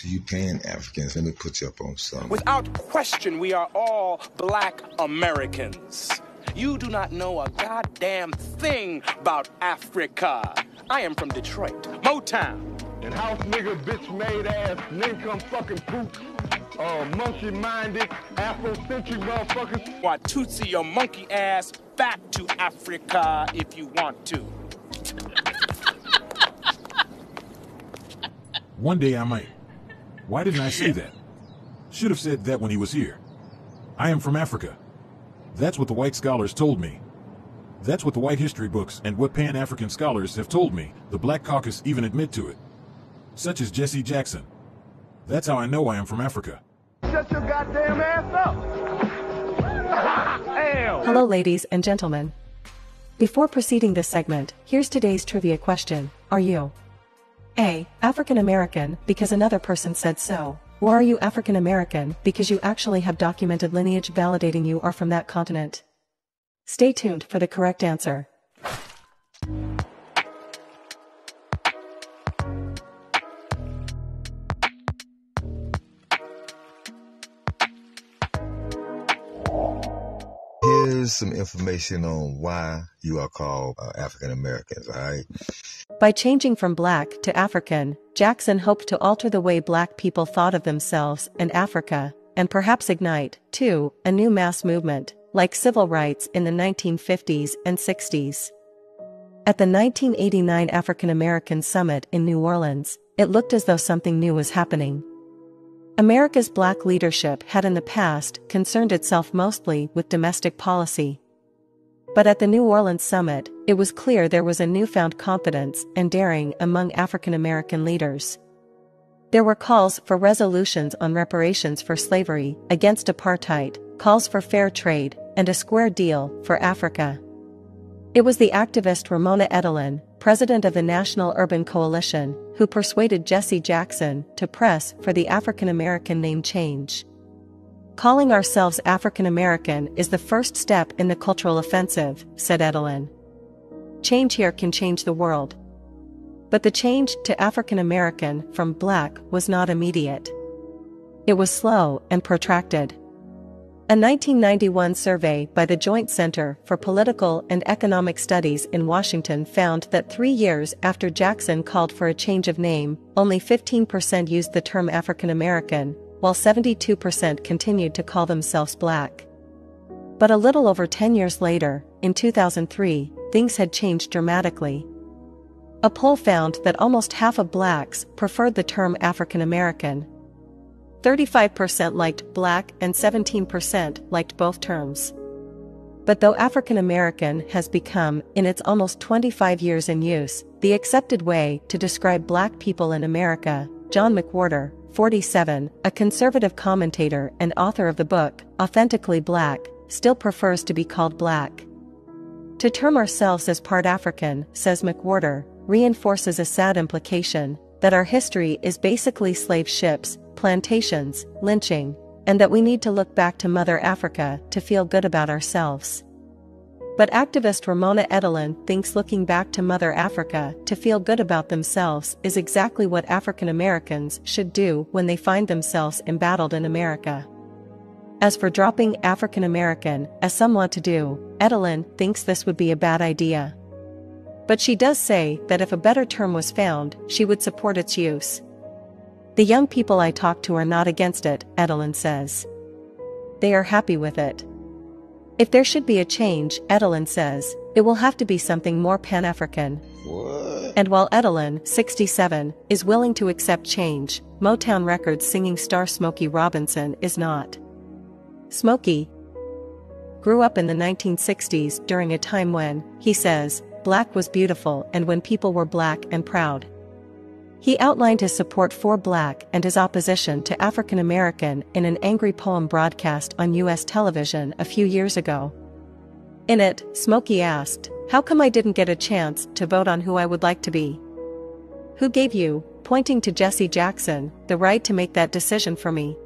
To you Pan-Africans, let me put you up on something. Without question, we are all black Americans. You do not know a goddamn thing about Africa. I am from Detroit, Motown. And house nigga, bitch made ass, ninkum fucking poop, monkey minded, Afrocentric motherfuckers. Watusi your monkey ass back to Africa if you want to. One day I might. Why didn't I say that? Should have said that when he was here. I am from Africa. That's what the white scholars told me. That's what the white history books and what Pan-African scholars have told me. The Black Caucus even admit to it. Such as Jesse Jackson. That's how I know I am from Africa. Shut your goddamn ass up! Hello, ladies and gentlemen. Before proceeding this segment, here's today's trivia question. Are you A. African American because another person said so? Or are you African American because you actually have documented lineage validating you are from that continent? Stay tuned for the correct answer. Here's some information on why you are called African Americans, all right? By changing from black to African, Jackson hoped to alter the way black people thought of themselves and Africa, and perhaps ignite, too, a new mass movement, like civil rights in the 1950s and 60s. At the 1989 African American Summit in New Orleans, it looked as though something new was happening. America's black leadership had in the past concerned itself mostly with domestic policy. But at the New Orleans summit, it was clear there was a newfound confidence and daring among African American leaders. There were calls for resolutions on reparations for slavery, against apartheid, calls for fair trade, and a square deal for Africa. It was the activist Ramona Edelin, president of the National Urban Coalition, who persuaded Jesse Jackson to press for the African American name change. Calling ourselves African American is the first step in the cultural offensive, said Edelin. Change here can change the world. But the change to African American from black was not immediate. It was slow and protracted. A 1991 survey by the Joint Center for Political and Economic Studies in Washington found that 3 years after Jackson called for a change of name, only 15% used the term African American, while 72% continued to call themselves black. But a little over 10 years later, in 2003, things had changed dramatically. A poll found that almost half of blacks preferred the term African American. 35% liked black and 17% liked both terms. But though African American has become, in its almost 25 years in use, the accepted way to describe black people in America, John McWhorter, 47, a conservative commentator and author of the book, Authentically Black, still prefers to be called black. To term ourselves as part African, says McWhorter, reinforces a sad implication, that our history is basically slave ships, plantations, lynching, and that we need to look back to Mother Africa to feel good about ourselves. But activist Ramona Edelin thinks looking back to Mother Africa to feel good about themselves is exactly what African Americans should do when they find themselves embattled in America. As for dropping African American, as some want to do, Edelin thinks this would be a bad idea. But she does say that if a better term was found, she would support its use. The young people I talk to are not against it, Edelin says. They are happy with it. If there should be a change, Edelin says, it will have to be something more Pan-African. What? And while Edelin, 67, is willing to accept change, Motown Records singing star Smokey Robinson is not. Smokey grew up in the 1960s during a time when, he says, black was beautiful and when people were black and proud. He outlined his support for black and his opposition to African American in an angry poem broadcast on U.S. television a few years ago. In it, Smokey asked, "How come I didn't get a chance to vote on who I would like to be? Who gave you, pointing to Jesse Jackson, the right to make that decision for me?"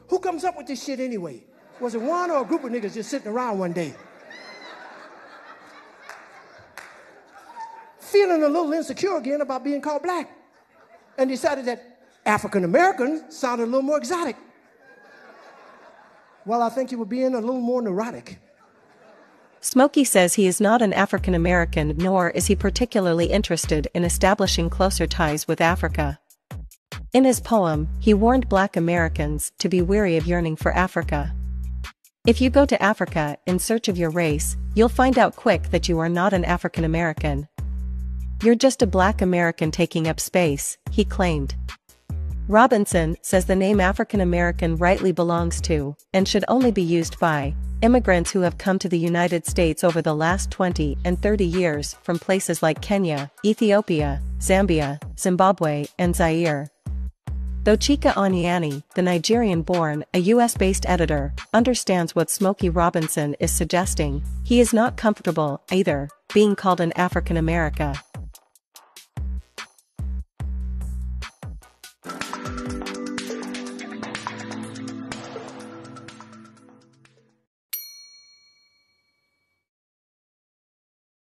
Who comes up with this shit anyway? Was it one or a group of niggas just sitting around one day? Feeling a little insecure again about being called black. And decided that African American sounded a little more exotic. Well, I think you were being a little more neurotic. Smokey says he is not an African American, nor is he particularly interested in establishing closer ties with Africa. In his poem, he warned Black Americans to be wary of yearning for Africa. If you go to Africa in search of your race, you'll find out quick that you are not an African American. You're just a Black American taking up space, he claimed. Robinson says the name African American rightly belongs to, and should only be used by, immigrants who have come to the United States over the last 20 and 30 years from places like Kenya, Ethiopia, Zambia, Zimbabwe, and Zaire. Though Chika Onyeani, the Nigerian-born, a US-based editor, understands what Smokey Robinson is suggesting, he is not comfortable, either, being called an African American.